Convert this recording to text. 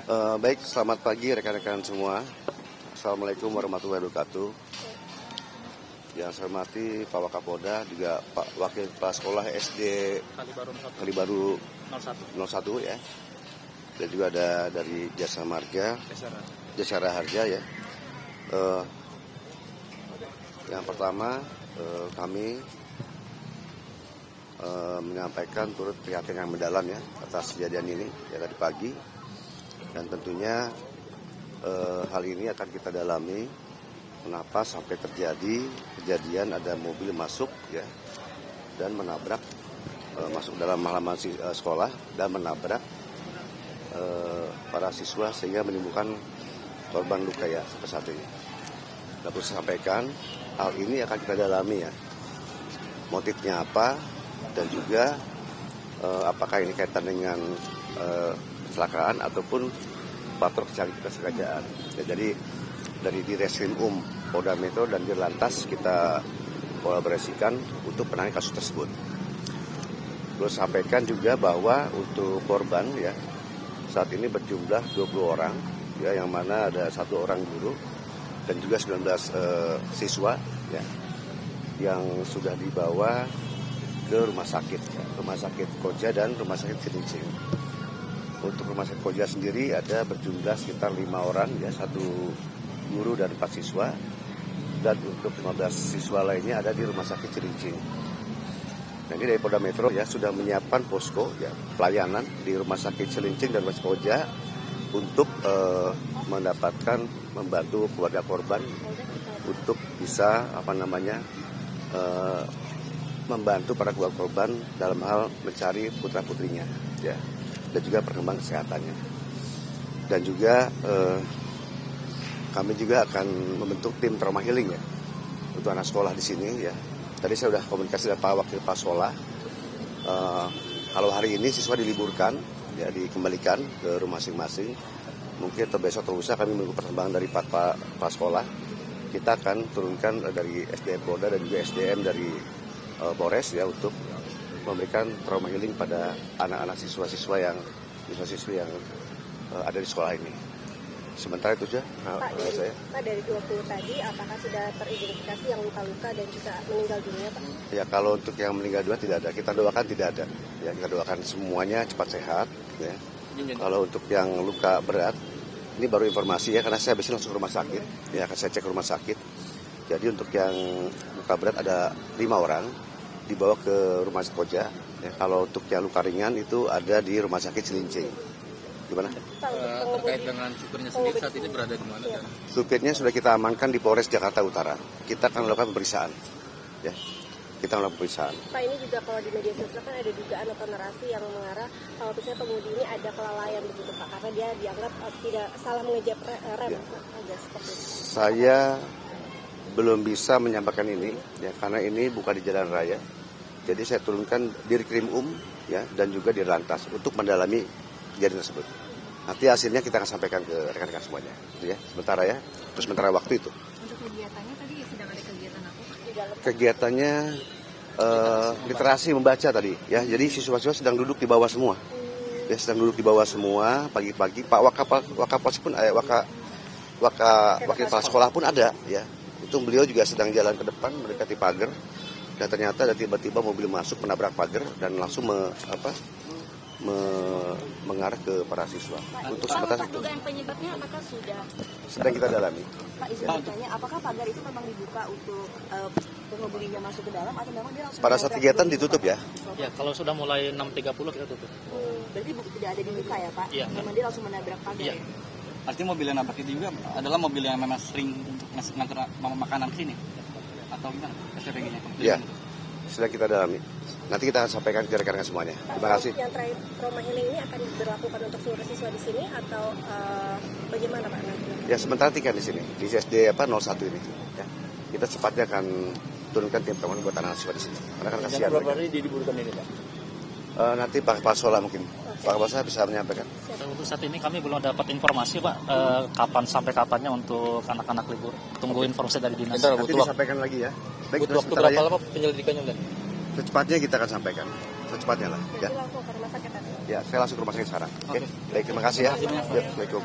Baik, selamat pagi rekan-rekan semua. Assalamualaikum warahmatullahi wabarakatuh. Yang saya hormati Pak Wakapolda, juga Pak Wakil Kepala Sekolah SD Kalibaru 01 ya. Dan juga ada dari Jasa Marga, Jasara Harja ya. Yang pertama kami menyampaikan turut prihatin yang mendalam ya atas kejadian ini ya tadi pagi. Dan tentunya hal ini akan kita dalami kenapa sampai terjadi kejadian ada mobil masuk ya dan menabrak masuk dalam halaman sekolah dan menabrak para siswa sehingga menimbulkan korban luka ya sampai saat ini. Dan perlu saya sampaikan hal ini akan kita dalami ya, motifnya apa dan juga apakah ini kaitan dengan kecelakaan ataupun faktor kesengajaan. Ya, jadi dari Direskrim Polda Metro dan Dirlantas kita kolaborasikan untuk penanganan kasus tersebut. Terus sampaikan juga bahwa untuk korban ya saat ini berjumlah 20 orang ya, yang mana ada 1 orang guru dan juga 19 siswa ya yang sudah dibawa ke rumah sakit ya, Rumah Sakit Koja dan Rumah Sakit Cilincing. Untuk Rumah Sakit Koja sendiri ada berjumlah sekitar 5 orang ya, 1 guru dan 4 siswa, dan untuk 15 siswa lainnya ada di Rumah Sakit Cilincing. Nah, ini dari Polda Metro ya sudah menyiapkan posko ya pelayanan di Rumah Sakit Cilincing dan Rumah Sakit Koja untuk membantu keluarga korban untuk bisa membantu para keluarga korban dalam hal mencari putra-putrinya ya, dan juga perkembangan kesehatannya. Dan juga kami juga akan membentuk tim trauma healing ya untuk anak sekolah di sini ya. Tadi saya sudah komunikasi dengan Pak Wakil Kepala Sekolah. Kalau hari ini siswa diliburkan ya, dikembalikan ke rumah masing-masing. Mungkin atau besok atau lusa kami menunggu perkembangan dari Pak Kepala Sekolah. Kita akan turunkan dari SDM Polda dan juga SDM dari Polres ya untuk memberikan trauma healing pada anak-anak siswa-siswi yang ada di sekolah ini. Sementara itu saja saya. Pak, dari 20 tadi apakah sudah teridentifikasi yang luka-luka dan juga meninggal dunia, Pak? Ya, kalau untuk yang meninggal dunia tidak ada. Kita doakan tidak ada. Ya, kita doakan semuanya cepat sehat ya. Kalau untuk yang luka berat, ini baru informasi ya, karena saya habis langsung ke rumah sakit. Ya, akan saya cek ke rumah sakit. Jadi untuk yang luka berat ada 5 orang dibawa ke Rumah Sakit Koja. Ya, kalau untuk yang luka ringan itu ada di Rumah Sakit Cilincing. Gimana? Terkait dengan supirnya sendiri saat ini berada di mana? Ya. Supirnya sudah kita amankan di Polres Jakarta Utara. Kita akan melakukan pemeriksaan. Ya, kita melakukan pemeriksaan. Pak, ini juga kalau di media sosial kan ada dugaan atau narasi yang mengarah kalau misalnya pengemudi ini ada kelalaian begitu, Pak, karena dia dianggap tidak salah mengejar rem. Ya. Ada seperti itu. Saya belum bisa menyampaikan ini ya, karena ini bukan di jalan raya. Jadi saya turunkan Dirkrim ya dan juga Dirlantas untuk mendalami kejadian tersebut. Nanti hasilnya kita akan sampaikan ke rekan-rekan semuanya. Ya, sementara ya. Terus sementara waktu itu. Untuk kegiatannya tadi sedang ada kegiatan apa, Pak? Kegiatannya literasi membaca tadi ya. Jadi siswa-siswa sedang duduk di bawah semua. Ya, sedang duduk di bawah semua pagi-pagi. Pak Wakapolres pun Wakil Kepala Sekolah pun ada ya. Itu beliau juga sedang jalan ke depan mendekati pagar. Dan ternyata ada tiba-tiba mobil masuk menabrak pagar dan langsung mengarah ke para siswa. Untuk sementara itu. Dugaan penyebabnya apakah sudah? Sedang kita dalami. Pak, izin bertanya, apakah pagar itu memang dibuka untuk pengemudinya masuk ke dalam atau memang dia langsung? Pada saat kegiatan ditutup ya? Ya, kalau sudah mulai 6.30 kita tutup. Berarti tidak ada dibuka ya, Pak? Iya. Memang dia langsung menabrak pagar ya? Artinya mobil yang nampak itu juga adalah mobil yang memang sering ngantar makanan ke sini? Atau gimana strateginya? Iya, sedang kita dalami. Nanti kita akan sampaikan ke rekan-rekan semuanya. Terima kasih. Yang terakhir, trauma healing ini akan diberlakukan untuk seluruh siswa di sini atau bagaimana, Pak? Ya, sementara tinggal di sini, di SD 01 ini. Ya. Kita cepatnya akan turunkan tim trauma buat anak siswa di sini. Karena kan kasihan. Berapa hari diliburkan ini, Pak? Nanti Pak Kepala Sekolah mungkin. Pak Kepala Sekolah bisa menyampaikan. Untuk saat ini kami belum dapat informasi, Pak, kapan sampai kapannya untuk anak-anak libur. Tunggu informasi dari dinas. Nanti disampaikan lagi ya. Baik, butuh waktu berapa lama penyelidikannya, Bang? Secepatnya kita akan sampaikan. Secepatnya lah. Ya. Langsung ke rumah sakit. Ya, saya langsung ke rumah sakit sekarang. Oke. Baik, terima kasih ya. Ya, Assalamualaikum.